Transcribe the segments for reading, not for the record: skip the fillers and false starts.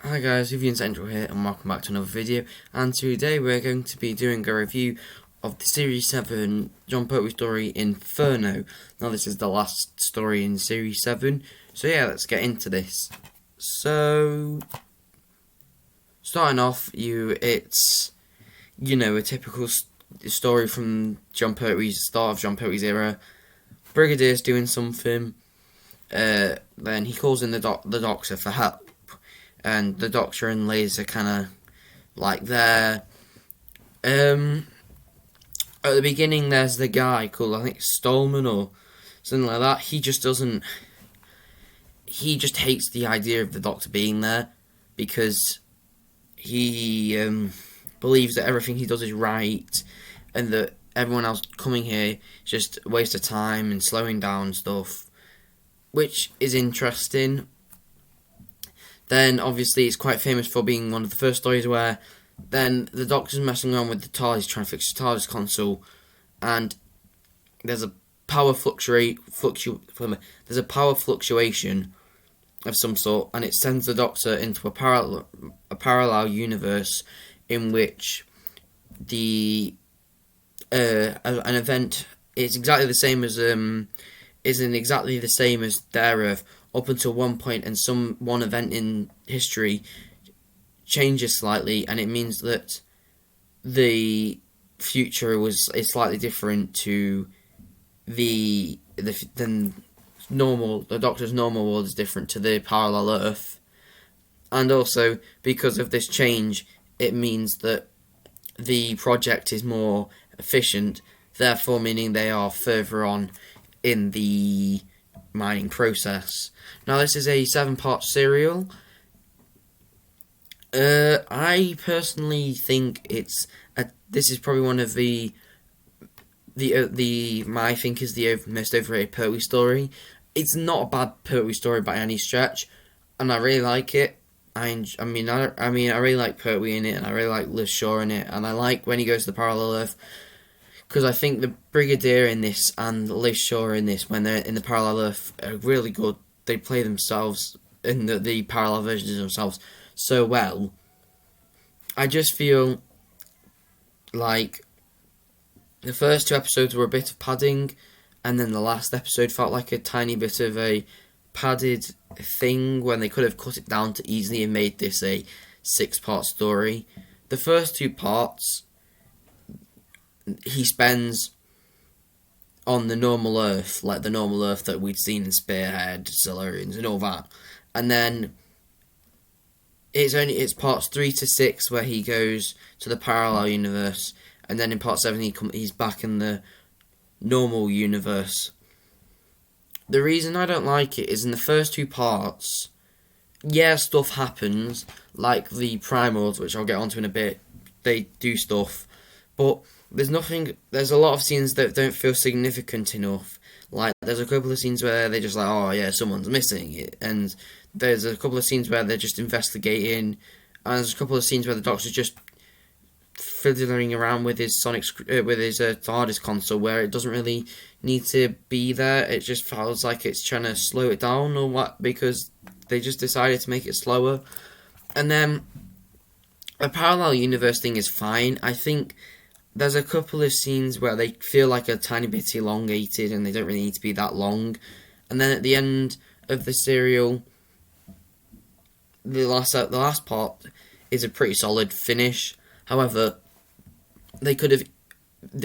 Hi guys, Vivian Central here and welcome back to another video, and today we're going to be doing a review of the Series 7 Jon Pertwee story Inferno. Now this is the last story in Series 7, so yeah, let's get into this. So, starting off, it's a typical story from Jon Pertwee's start of Jon Pertwee's era. Brigadier's doing something, then he calls in the doctor for help. And the Doctor and Liz are kind of like there. At the beginning, there's the guy called, I think, Stallman or something like that. He just hates the idea of the Doctor being there because he believes that everything he does is right and that everyone else coming here is just a waste of time and slowing down stuff, which is interesting. Then, obviously, it's quite famous for being one of the first stories where then the Doctor's messing around with the TARDIS, trying to fix the TARDIS console, and there's a power fluctuation of some sort, and it sends the Doctor into a parallel universe in which an event is exactly the same as their Earth, up until one point, and one event in history changes slightly, and it means that the future is slightly different to than normal. The Doctor's normal world is different to the parallel Earth, and also because of this change, it means that the project is more efficient, therefore meaning they are further on in the mining process. Now this is a 7-part serial. I personally think this is probably one of I think is the most overrated Pertwee story. It's not a bad Pertwee story by any stretch, and I really like it. I really like Pertwee in it, and I really like Liz Shaw in it, and I like when he goes to the parallel Earth, because I think the Brigadier in this and Liz Shaw in this, when they're in the parallel Earth, are really good. They play themselves in the parallel versions of themselves so well. I just feel like the first 2 episodes were a bit of padding, and then the last episode felt like a tiny bit of a padded thing when they could have cut it down to easily and made this a 6-part story. The first 2 parts he spends on the normal Earth, like the normal Earth that we'd seen in Spearhead, Silurians, and all that. And then it's parts 3 to 6 where he goes to the parallel universe, and then in part 7 he's back in the normal universe. The reason I don't like it is in the first 2 parts, yeah, stuff happens, like the Primals, which I'll get onto in a bit. They do stuff, but there's a lot of scenes that don't feel significant enough. Like, there's a couple of scenes where they're just like, oh yeah, someone's missing, and there's a couple of scenes where they're just investigating, and there's a couple of scenes where the Doctor's just fiddling around with his TARDIS console, where it doesn't really need to be there. It just feels like it's trying to slow it down or what, because they just decided to make it slower. And then the parallel universe thing is fine. I think there's a couple of scenes where they feel like a tiny bit elongated, and they don't really need to be that long. And then at the end of the serial, the last part is a pretty solid finish. However, they could have,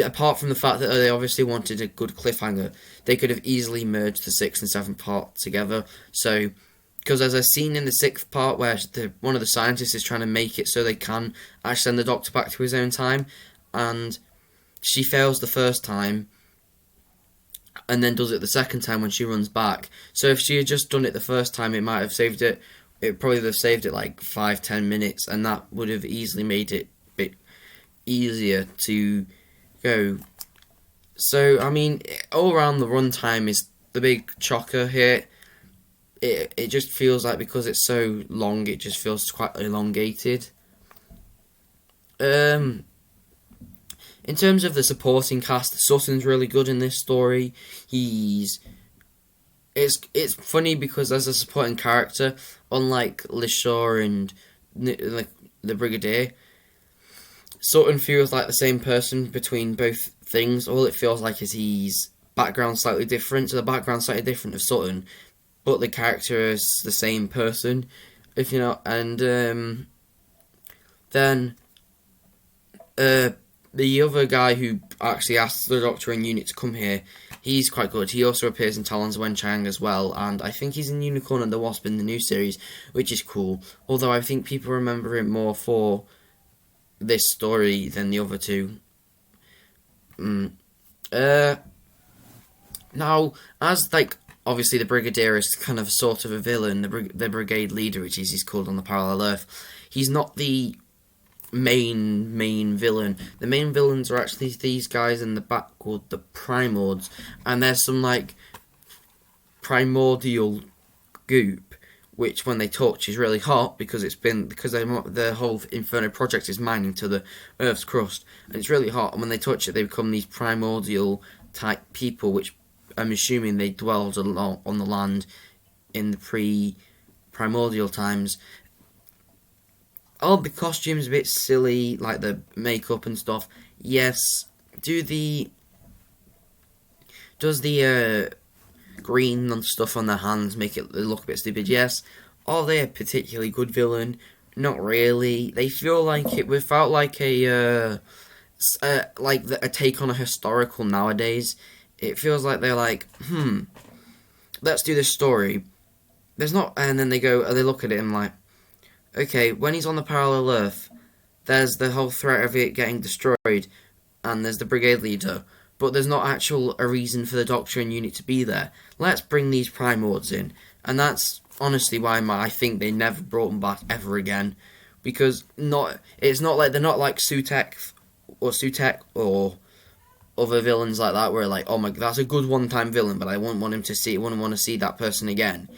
apart from the fact that they obviously wanted a good cliffhanger, they could have easily merged the 6th and 7th part together. So, because there's a scene in the 6th part where one of the scientists is trying to make it so they can actually send the Doctor back to his own time, and she fails the first time, and then does it the second time when she runs back. So if she had just done it the first time, it might have saved it. It probably would have saved it like 5-10 minutes, and that would have easily made it a bit easier to go. So, I mean, all around the runtime is the big chocker here. It just feels like, because it's so long, it just feels quite elongated. In terms of the supporting cast, Sutton's really good in this story. It's funny because as a supporting character, unlike Liz Shaw and like the Brigadier. Sutton feels like the same person between both things. All it feels like is his background slightly different. So the background slightly different of Sutton, but the character is the same person. If you know, and then the other guy who actually asks the Doctor and Unit to come here, he's quite good. He also appears in Talons Wenchang as well, and I think he's in Unicorn and the Wasp in the new series, which is cool. Although I think people remember him more for this story than the other two. Now, as like obviously the Brigadier is kind of sort of a villain, the brigade leader, which is he's called on the Parallel Earth, he's not the main villain. The main villains are actually these guys in the back called the Primords, and there's some like primordial goop which when they touch is really hot because the whole Inferno project is mining to the Earth's crust, and it's really hot, and when they touch it they become these primordial type people, which I'm assuming they dwelled on the land in the pre-primordial times. All the costumes a bit silly, like the makeup and stuff. Yes, does the green and stuff on their hands make it look a bit stupid? Yes. Are they a particularly good villain? Not really. They feel like it without like a take on a historical nowadays. It feels like they're like, let's do this story. There's not, and then they look at it and like, okay, when he's on the Parallel Earth, there's the whole threat of it getting destroyed, and there's the brigade leader, but there's not a reason for the Doctor and Unit to be there. Let's bring these Primords in, and that's honestly why I think they never brought them back ever again, because it's not like they're not like Sutek or other villains like that, where like, oh my, that's a good one-time villain, but I wouldn't want to see that person again.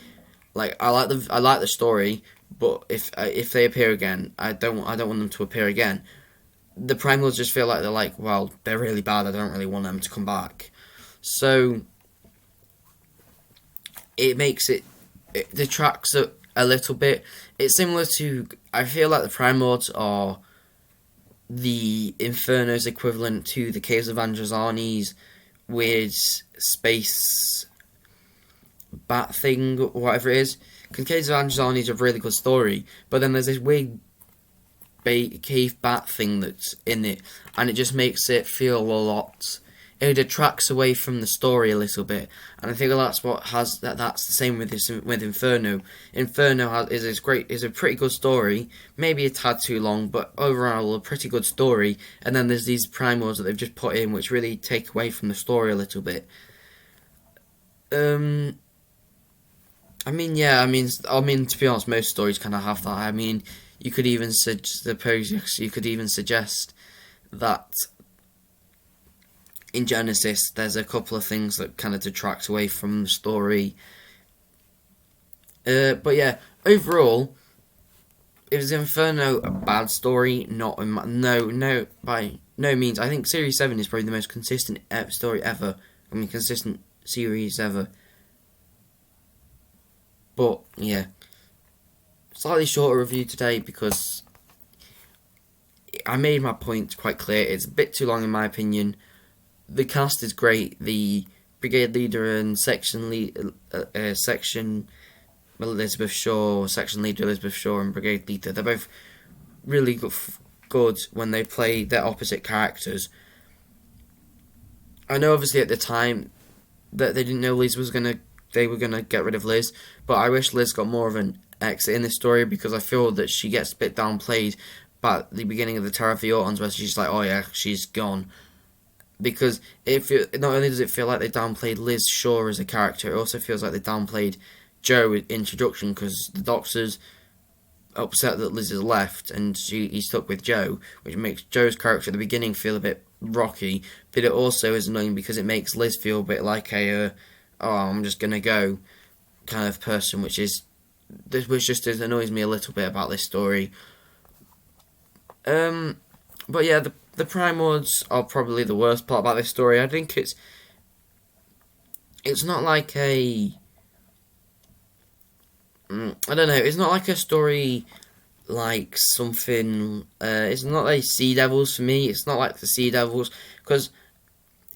Like I like the story, but if they appear again, I don't want them to appear again. The Primals just feel like they're like, well, they're really bad. I don't really want them to come back. So it detracts a little bit. It's similar to, I feel like the Primords are the Inferno's equivalent to the Caves of Androzani's weird space bat thing, or whatever it is. Because Caves of Androzani is a really good story, but then there's this weird cave bat thing that's in it, and it just makes it feel a lot. It detracts away from the story a little bit, and I think that's that's the same with Inferno. Inferno is a pretty good story, maybe a tad too long, but overall a pretty good story. And then there's these primals that they've just put in, which really take away from the story a little bit. To be honest, most stories kind of have that. I mean, you could even suggest that in Genesis, there's a couple of things that kind of detract away from the story. But yeah, overall, is Inferno a bad story? No, by no means. I think Series 7 is probably the most consistent story ever. Consistent series ever. But yeah, slightly shorter review today because I made my point quite clear. It's a bit too long in my opinion. The cast is great. The brigade leader and section Elizabeth Shaw, section leader Elizabeth Shaw, and brigade leader, they're both really good when they play their opposite characters. I know obviously at the time that they didn't know they were gonna get rid of Liz, but I wish Liz got more of an exit in this story, because I feel that she gets a bit downplayed by the beginning of the Terror of the Autons, where she's like, oh yeah, she's gone. Because not only does it feel like they downplayed Liz Shaw as a character, it also feels like they downplayed Jo in introduction, because the Doctor's upset that Liz has left and he's stuck with Jo, which makes Jo's character at the beginning feel a bit rocky, but it also is annoying because it makes Liz feel a bit like I'm just gonna go kind of person, which just annoys me a little bit about this story. But yeah, the Primords are probably the worst part about this story. I think it's not like I don't know, it's not like a story like something. It's not like Sea Devils for me. It's not like the Sea Devils because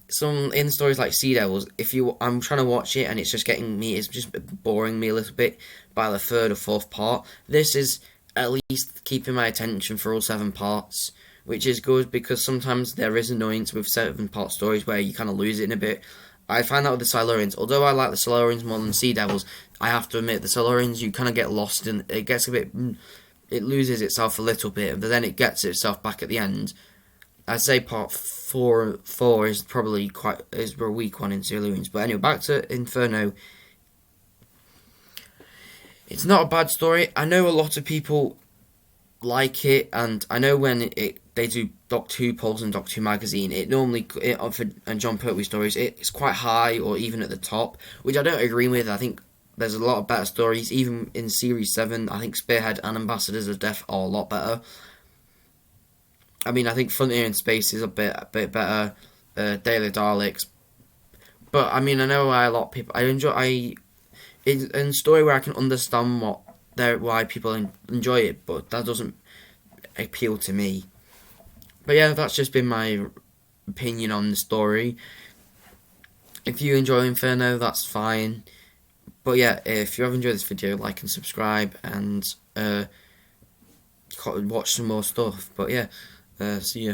some in stories like Sea Devils, if you I'm trying to watch it and it's just getting me, it's just boring me a little bit by the third or fourth part. This is at least keeping my attention for all 7 parts, which is good because sometimes there is annoyance with 7 part stories where you kind of lose it in a bit. I find that with the Silurians, although I like the Silurians more than Sea Devils, I have to admit the Silurians you kind of get lost in. It gets a bit, it loses itself a little bit, but then it gets itself back at the end. I'd say part four is probably quite is a weak one in Silurians. But anyway, back to Inferno. It's not a bad story. I know a lot of people like it, and I know when they do Doctor Who polls and Doctor Who magazine, it normally and John Pertwee stories, it's quite high or even at the top, which I don't agree with. I think there's a lot of better stories, even in Series 7. I think Spearhead and Ambassadors of Death are a lot better. I mean, I think Frontier in Space is a bit better. Daily Daleks, but I mean, I know why a lot of people. It's a story where I can understand why people enjoy it, but that doesn't appeal to me. But yeah, that's just been my opinion on the story. If you enjoy Inferno, that's fine. But yeah, if you have enjoyed this video, like and subscribe, and watch some more stuff. But yeah, see ya.